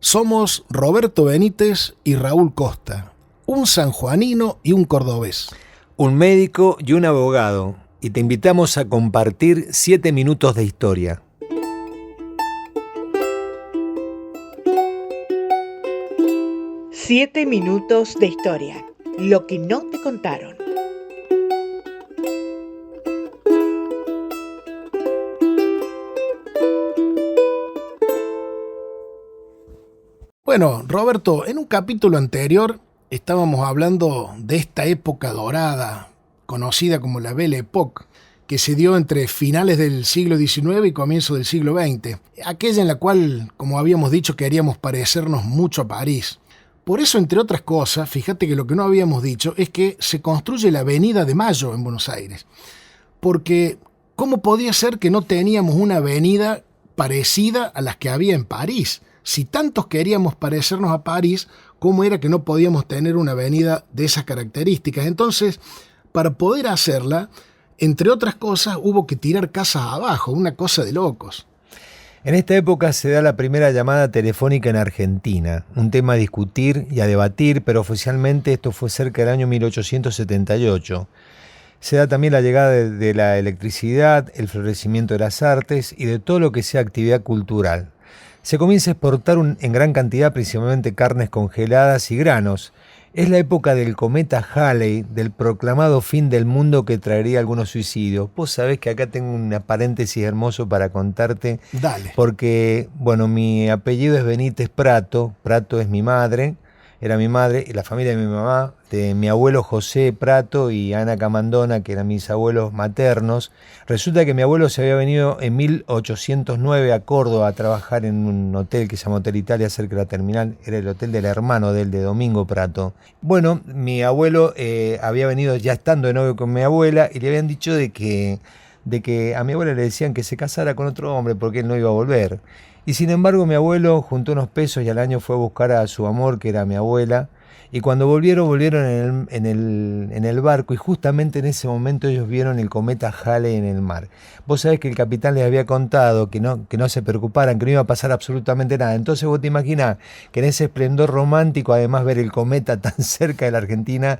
Somos Roberto Benítez y Raúl Costa, un sanjuanino y un cordobés. Un médico y un abogado, y te invitamos a compartir 7 minutos de historia. Siete minutos de historia. Lo que no te contaron. Bueno, Roberto, en un capítulo anterior estábamos hablando de esta época dorada, conocida como la Belle Époque, que se dio entre finales del siglo XIX y comienzo del siglo XX, aquella en la cual, como habíamos dicho, queríamos parecernos mucho a París. Por eso, entre otras cosas, fíjate que lo que no habíamos dicho es que se construye la Avenida de Mayo en Buenos Aires. Porque, ¿cómo podía ser que no teníamos una avenida parecida a las que había en París? Si tantos queríamos parecernos a París, ¿cómo era que no podíamos tener una avenida de esas características? Entonces, para poder hacerla, entre otras cosas, hubo que tirar casas abajo, una cosa de locos. En esta época se da la primera llamada telefónica en Argentina, un tema a discutir y a debatir, pero oficialmente esto fue cerca del año 1878. Se da también la llegada de la electricidad, el florecimiento de las artes y de todo lo que sea actividad cultural. Se comienza a exportar en gran cantidad principalmente carnes congeladas y granos. Es la época del cometa Halley, del proclamado fin del mundo que traería algunos suicidios. Vos sabés que acá tengo un paréntesis hermoso para contarte. Dale. Porque, bueno, mi apellido es Benítez Prato. Prato es mi madre, era mi madre, y la familia de mi mamá, de mi abuelo José Prato y Ana Camandona, que eran mis abuelos maternos. Resulta que mi abuelo se había venido en 1809 a Córdoba a trabajar en un hotel que se llama Hotel Italia, cerca de la terminal. Era el hotel del hermano de él, de Domingo Prato. Bueno, mi abuelo había venido ya estando de novio con mi abuela y le habían dicho de que a mi abuela le decían que se casara con otro hombre porque él no iba a volver. Y sin embargo mi abuelo juntó unos pesos y al año fue a buscar a su amor, que era mi abuela. Y cuando volvieron en el barco, y justamente en ese momento ellos vieron el cometa Halley en el mar. Vos sabés que el capitán les había contado que no se preocuparan, que no iba a pasar absolutamente nada. Entonces vos te imaginás que en ese esplendor romántico, además ver el cometa tan cerca de la Argentina,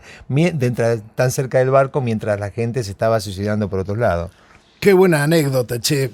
tan cerca del barco, mientras la gente se estaba suicidando por otros lados. Qué buena anécdota, che.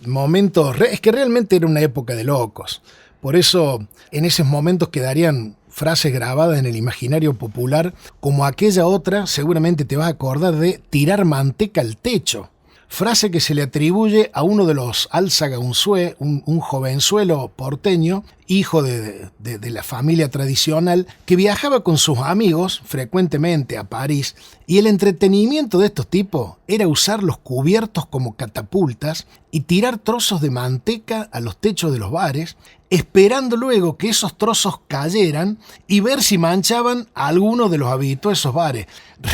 Es que realmente era una época de locos. Por eso, en esos momentos quedarían frases grabadas en el imaginario popular, como aquella otra, seguramente te vas a acordar de tirar manteca al techo. Frase que se le atribuye a uno de los Álzaga Unzué, un jovenzuelo porteño, hijo de la familia tradicional, que viajaba con sus amigos frecuentemente a París, y el entretenimiento de estos tipos era usar los cubiertos como catapultas y tirar trozos de manteca a los techos de los bares, esperando luego que esos trozos cayeran y ver si manchaban a alguno de los habitués de esos bares.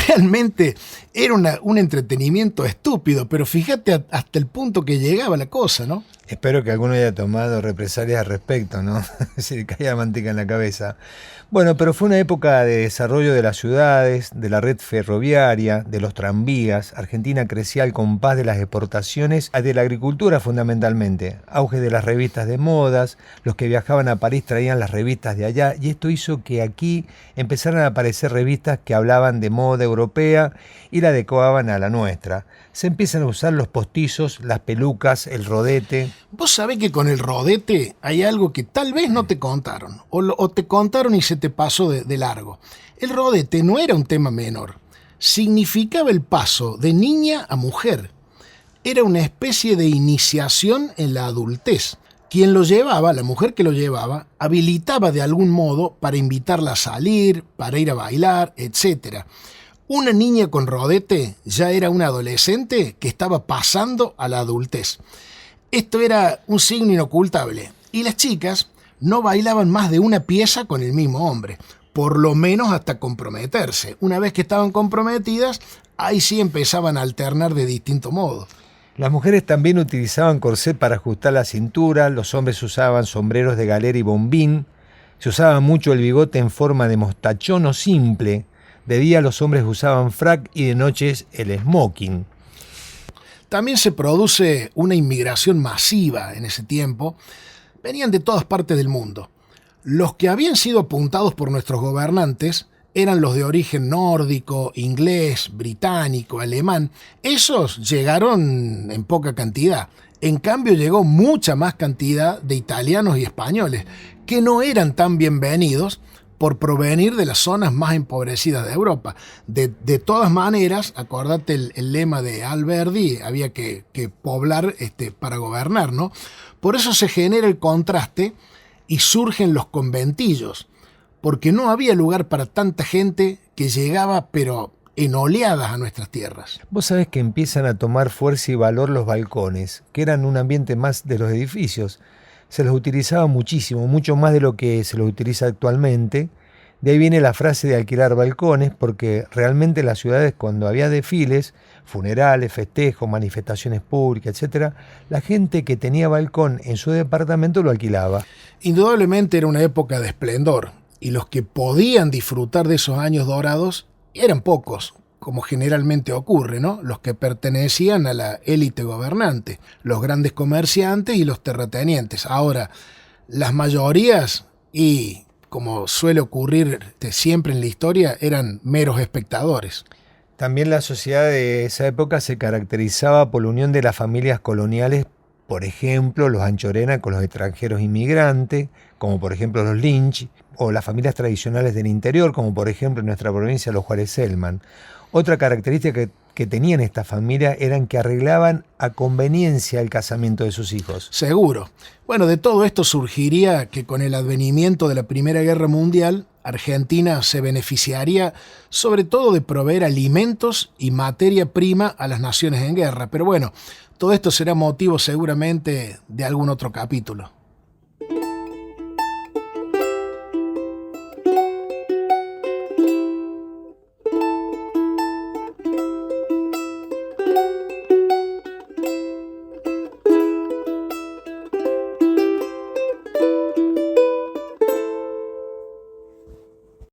Realmente era un entretenimiento estúpido, pero fíjate hasta el punto que llegaba la cosa, ¿no? Espero que alguno haya tomado represalias al respecto, ¿no? Se le caía manteca en la cabeza. Bueno, pero fue una época de desarrollo de las ciudades, de la red ferroviaria, de los tranvías. Argentina crecía al compás de las exportaciones, de la agricultura fundamentalmente. Auge de las revistas de modas, los que viajaban a París traían las revistas de allá, y esto hizo que aquí empezaran a aparecer revistas que hablaban de moda europea y la adecuaban a la nuestra. Se empiezan a usar los postizos, las pelucas, el rodete. Vos sabés que con el rodete hay algo que tal vez no te contaron, o te contaron y se te pasó de largo. El rodete no era un tema menor. Significaba el paso de niña a mujer. Era una especie de iniciación en la adultez. Quien lo llevaba, la mujer que lo llevaba, habilitaba de algún modo para invitarla a salir, para ir a bailar, etc. Una niña con rodete ya era una adolescente que estaba pasando a la adultez. Esto era un signo inocultable, y las chicas no bailaban más de una pieza con el mismo hombre, por lo menos hasta comprometerse. Una vez que estaban comprometidas, ahí sí empezaban a alternar de distinto modo. Las mujeres también utilizaban corset para ajustar la cintura, los hombres usaban sombreros de galera y bombín, se usaba mucho el bigote en forma de mostachón o simple. De día los hombres usaban frac y de noches el smoking. También se produce una inmigración masiva en ese tiempo. Venían de todas partes del mundo. Los que habían sido apuntados por nuestros gobernantes eran los de origen nórdico, inglés, británico, alemán. Esos llegaron en poca cantidad. En cambio, llegó mucha más cantidad de italianos y españoles, que no eran tan bienvenidos por provenir de las zonas más empobrecidas de Europa. De todas maneras, acordate el lema de Alberdi, había que poblar para gobernar, ¿no? Por eso se genera el contraste y surgen los conventillos, porque no había lugar para tanta gente que llegaba, pero en oleadas a nuestras tierras. Vos sabés que empiezan a tomar fuerza y valor los balcones, que eran un ambiente más de los edificios. Se los utilizaba muchísimo, mucho más de lo que se los utiliza actualmente. De ahí viene la frase de alquilar balcones, porque realmente en las ciudades, cuando había desfiles, funerales, festejos, manifestaciones públicas, etc., la gente que tenía balcón en su departamento lo alquilaba. Indudablemente era una época de esplendor, y los que podían disfrutar de esos años dorados eran pocos, como generalmente ocurre, ¿no? Los que pertenecían a la élite gobernante, los grandes comerciantes y los terratenientes. Ahora, las mayorías, y como suele ocurrir siempre en la historia, eran meros espectadores. También la sociedad de esa época se caracterizaba por la unión de las familias coloniales, por ejemplo, los Anchorena con los extranjeros inmigrantes, como por ejemplo los Lynch, o las familias tradicionales del interior, como por ejemplo en nuestra provincia los Juárez-Selman. Otra característica que tenían estas familias eran que arreglaban a conveniencia el casamiento de sus hijos. Seguro. Bueno, de todo esto surgiría que con el advenimiento de la Primera Guerra Mundial, Argentina se beneficiaría sobre todo de proveer alimentos y materia prima a las naciones en guerra. Pero bueno, todo esto será motivo seguramente de algún otro capítulo.